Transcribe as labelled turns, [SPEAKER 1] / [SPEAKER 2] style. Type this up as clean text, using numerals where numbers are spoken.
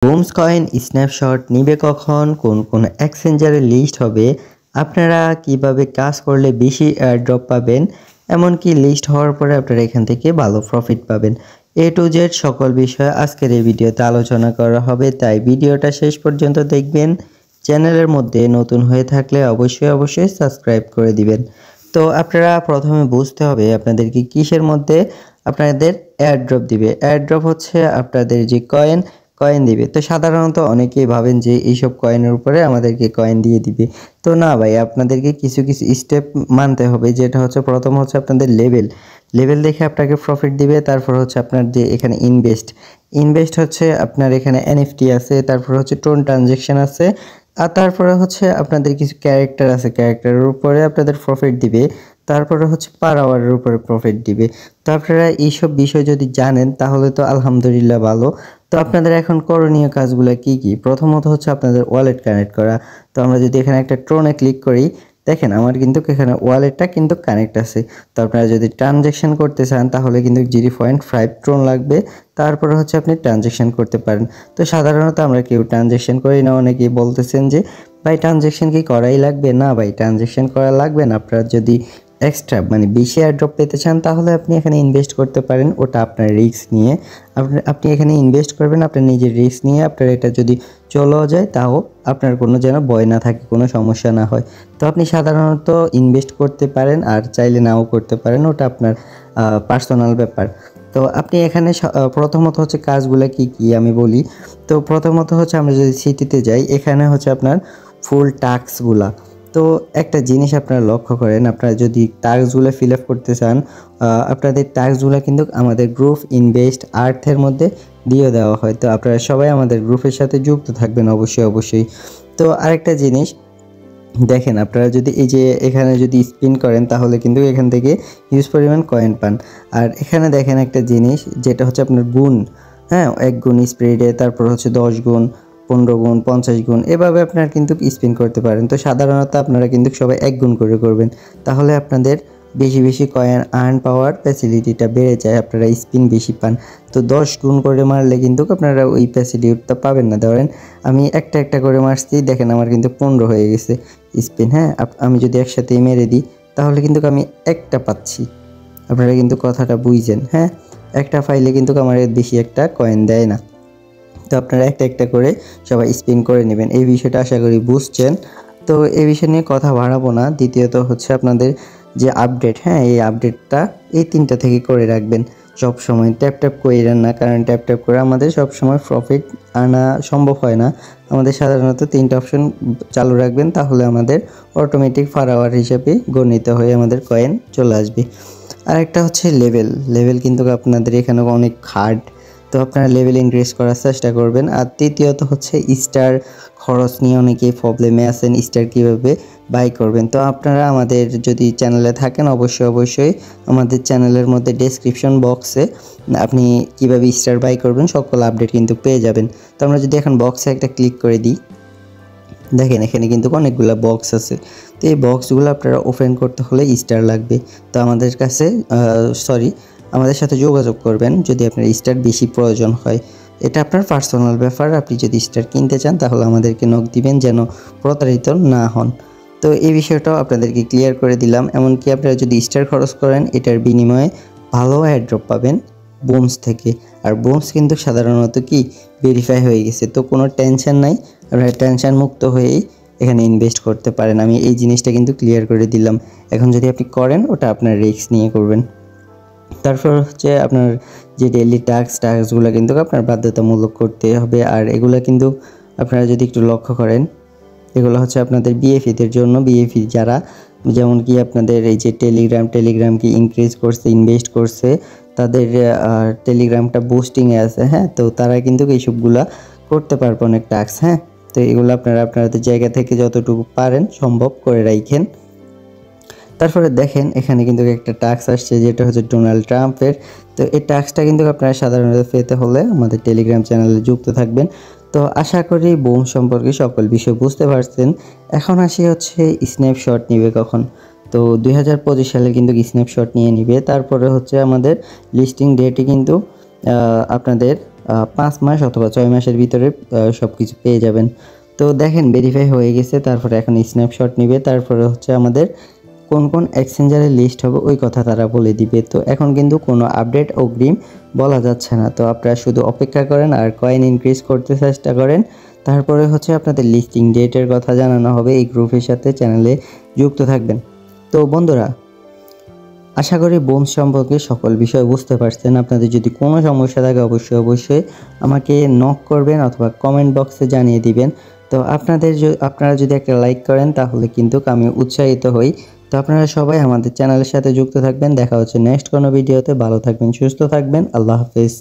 [SPEAKER 1] বুমস coin snapshot নিবে কখন, কোন কোন এক্সচেঞ্জারে লিস্ট হবে, আপনারা কিভাবে কাজ করলে বেশি এয়ারড্রপ পাবেন, এমনকি লিস্ট হওয়ার পরে আপনারা এখান থেকে ভালো প্রফিট পাবেন। এ টু জেড সকল বিষয় আজকের এই ভিডিওতে আলোচনা করা হবে, তাই ভিডিওটা শেষ পর্যন্ত দেখবেন। চ্যানেলের মধ্যে নতুন হয়ে থাকলে অবশ্যই সাবস্ক্রাইব করে দিবেন। তো আপনারা প্রথমে বুঝতে হবে আপনাদেরকে কিসের মধ্যে আপনাদের এয়ারড্রপ দিবে। এয়ারড্রপ হচ্ছে আপনাদের যে কয়েন দিবে। তো সাধারণত অনেকেই ভাবেন যে এইসব কয়েনের উপরে আমাদেরকে কয়েন দিয়ে দিবে। তো না ভাই, আপনাদেরকে কিছু স্টেপ মানতে হবে। যেটা হচ্ছে প্রথম হচ্ছে আপনাদের লেভেল দেখে আপনাকে প্রফিট দিবে। তারপর হচ্ছে আপনার যে এখানে ইনভেস্ট হচ্ছে আপনার এখানে এনএফটি আছে, তারপর হচ্ছে টোন ট্রানজেকশন আছে, আর তারপরে হচ্ছে আপনাদের কিছু ক্যারেক্টার আছে, ক্যারেক্টারের উপরে আপনাদের প্রফিট দিবে। তারপরে হচ্ছে পার আওয়ারের উপরে প্রফিট দিবে। তো আপনারা এইসব বিষয় যদি জানেন তাহলে তো আলহামদুলিল্লাহ ভালো। তো আপনাদের এখন করণীয় কাজগুলো কি? প্রথমত হচ্ছে আপনাদের ওয়ালেট কানেক্ট করা। তো আমরা যদি এখানে একটা ট্রোনে ক্লিক করি, দেখেন আমার কিন্তু এখানে ওয়ালেটটা কিন্তু কানেক্ট আছে। তো আপনারা যদি ট্রানজ্যাকশন করতে চান তাহলে কিন্তু 0.5 ট্রোন লাগবে, তারপরে হচ্ছে আপনি ট্রানজ্যাকশন করতে পারেন। তো সাধারণত আমরা কেউ ট্রানজ্যাকশন করি না। অনেকেই বলতেছেন যে ভাই ট্রানজ্যাকশন কি করাই লাগবে? না ভাই, ট্রানজ্যাকশন করা লাগবে না। আপনারা যদি এক্সট্রা মানে বেশি এয়ারড্রপ পেতে চান তাহলে আপনি এখানে ইনভেস্ট করতে পারেন, ওটা আপনার রিস্ক নিয়ে। আপনি এখানে ইনভেস্ট করবেন আপনার নিজের রিস্ক নিয়ে। আপনার এটা যদি চলেও যায় তাও আপনার কোনো যেন ভয় না থাকে, কোনো সমস্যা না হয়। তো আপনি সাধারণত ইনভেস্ট করতে পারেন, আর চাইলে নাও করতে পারেন, ওটা আপনার পার্সোনাল ব্যাপার। তো আপনি এখানে প্রথমত হচ্ছে কাজগুলো কি আমি বলি। তো প্রথমত হচ্ছে আমরা যদি সিটিতে যাই, এখানে হচ্ছে আপনার ফুল টাস্কগুলা। তো একটা জিনিস আপনারা লক্ষ্য করেন, আপনারা যদি টাস্কগুলো ফিল আপ করতে চান, আপনাদের টাস্কগুলো কিন্তু আমাদের গ্রুপ ইনভেস্ট আর্থের মধ্যে দিয়ে দেওয়া হয়। তো আপনারা সবাই আমাদের গ্রুপের সাথে যুক্ত থাকবেন অবশ্যই। তো আরেকটা জিনিস দেখেন, আপনারা যদি এই যে এখানে যদি স্পিন করেন তাহলে কিন্তু এখান থেকে হিউজ পরিমাণ কয়েন পান। আর এখানে দেখেন একটা জিনিস, যেটা হচ্ছে আপনার গুণ, হ্যাঁ, 1 গুণ স্পিডে, তারপর হচ্ছে 10 গুণ, 15 গুণ, 50 গুণ, এভাবে আপনারা কিন্তু স্পিন করতে পারেন। তো সাধারণত আপনারা কিন্তু সবাই 1 গুণ করে করবেন, তাহলে আপনাদের বেশি কয়েন আর্ন পাওয়ার ফ্যাসিলিটিটা বেড়ে যায়, আপনারা স্পিন বেশি পান। তো 10 গুণ করে মারলে কিন্তু আপনারা ওই ফ্যাসিলিটিটা পাবেন না। ধরেন আমি একটা করে মারছি, দেখেন আমার কিন্তু 15 হয়ে গেছে স্পিন। হ্যাঁ, আমি যদি একসাথেই মেরে দিই তাহলে কিন্তু আমি একটা পাচ্ছি। আপনারা কিন্তু কথাটা বুঝছেন? হ্যাঁ, একটা ফাইলে কিন্তু আমার বেশি একটা কয়েন দেয় না। তো আপনারা একটা করে সবাই স্পিন করে নেবেন। এই বিষয়টা আশা করি বুঝছেন। তো এই বিষয় নিয়ে কথা বাড়াবো না। দ্বিতীয়ত হচ্ছে আপনাদের যে আপডেট, হ্যাঁ, এই আপডেটটা এই 3টা থেকে করে রাখবেন সব সময়। ট্যাপ কইরেন না, কারণ ট্যাপ করে আমাদের সব সময় প্রফিট আনা সম্ভব হয় না। আমাদের সাধারণত 3টা অপশন চালু রাখবেন, তাহলে আমাদের অটোমেটিক পার আওয়ার হিসেবে গণিত হয়ে আমাদের কয়েন চলে আসবে। আরেকটা হচ্ছে লেভেল কিন্তু আপনাদের এখানে অনেক হার্ড। তো আপনারা লেভেল ইনক্রিজ করার চেষ্টা করবেন। আর তৃতীয়ত হচ্ছে স্টার খরচ নিয়ে অনেকেই প্রবলেমে আছেন, স্টার কীভাবে বাই করবেন। তো আপনারা আমাদের যদি চ্যানেলে থাকেন অবশ্যই আমাদের চ্যানেলের মধ্যে ডেসক্রিপশন বক্সে আপনি কিভাবে স্টার বাই করবেন সকল আপডেট কিন্তু পেয়ে যাবেন। তো আমরা যদি এখন বক্সে একটা ক্লিক করে দিই, দেখেন এখানে কিন্তু অনেকগুলো বক্স আছে। তো এই বক্সগুলো আপনারা ওপেন করতে হলে স্টার লাগবে। তো আমাদের কাছে আমাদের সাথে যোগাযোগ করবেন যদি আপনার স্টার বেশি প্রয়োজন হয়। এটা আপনার পার্সোনাল ব্যাপার। আপনি যদি স্টার কিনতে চান তাহলে আমাদেরকে নক দিবেন, যেন প্রতারিত না হন। তো এই বিষয়টাও আপনাদেরকে ক্লিয়ার করে দিলাম। এমনকি আপনারা যদি স্টার খরচ করেন, এটার বিনিময়ে ভালো এয়ারড্রপ পাবেন বুমস থেকে। আর বুমস কিন্তু সাধারণত ভেরিফাই হয়ে গেছে, তো কোনো টেনশন নাই। আপনারা টেনশন মুক্ত হয়েই এখানে ইনভেস্ট করতে পারেন। আমি এই জিনিসটা কিন্তু ক্লিয়ার করে দিলাম। এখন যদি আপনি করেন, ওটা আপনার রিস্ক নিয়ে করবেন। তারপর হচ্ছে আপনার যে ডেইলি টাস্কগুলো কিন্তু আপনার বাধ্যতামূলক করতে হবে। আর এগুলো কিন্তু আপনারা যদি একটু লক্ষ্য করেন, এগুলো হচ্ছে আপনাদের বিএফিদের জন্য। বিএফি যারা, যেমন কি আপনাদের এই যে টেলিগ্রাম কি ইনক্রিজ করছে, ইনভেস্ট করছে, তাদের টেলিগ্রামটা বুস্টিংয়ে আছে, হ্যাঁ, তো তারা কিন্তু এইসবগুলা করতে পারবে অনেক টাস্ক। হ্যাঁ, তো এগুলো আপনারা আপনাদের জায়গা থেকে যতটুকু পারেন সম্ভব করে রাখেন। তারপরে দেখেন এখানে কিন্তু একটা টাস্ক আসছে, যেটা হচ্ছে ডোনাল্ড ট্রাম্পের। তো এই টাস্কটা কিন্তু আপনারা সাধারণত পেতে হলে আমাদের টেলিগ্রাম চ্যানেলে যুক্ত থাকবেন। তো আশা করি বুম সম্পর্কে সকল বিষয় বুঝতে পারছেন। এখন আসি হচ্ছে স্ন্যাপশট নিবে কখন। তো 2025 সালে কিন্তু স্ন্যাপশট নিয়ে নিবে। তারপরে হচ্ছে আমাদের লিস্টিং ডেটে কিন্তু আপনাদের 5 মাস অথবা 6 মাসের ভিতরে সব কিছু পেয়ে যাবেন। তো দেখেন ভেরিফাই হয়ে গেছে, তারপরে এখন স্ন্যাপশট নিবে, তারপরে হচ্ছে আমাদের কোন কোন এক্সচেঞ্জারে লিস্ট হবে ওই কথা তারা বলে দিবে। তো এখন কিন্তু কোনো আপডেট অগ্রিম বলা যাচ্ছে না, তো আপনারা শুধু অপেক্ষা করেন আর কয়েন ইনক্রিজ করতে চেষ্টা করেন। তারপরে হচ্ছে আপনাদের লিস্টিং ডেটের কথা জানানো হবে, এই গ্রুপের সাথে চ্যানেলে যুক্ত থাকবেন। তো বন্ধুরা, আশা করি বোমস সম্পর্কে সকল বিষয় বুঝতে পারছেন। আপনাদের যদি কোনো সমস্যা থাকে অবশ্যই আমাকে নক করবেন অথবা কমেন্ট বক্সে জানিয়ে দিবেন। তো আপনারা যদি একটা লাইক করেন তাহলে কিন্তু আমি উৎসাহিত হই। তো আপনারা সবাই আমাদের চ্যানেলের সাথে যুক্ত থাকবেন। দেখা হচ্ছে নেক্সট কোনো ভিডিওতে। ভালো থাকবেন, সুস্থ থাকবেন। আল্লাহ হাফেজ।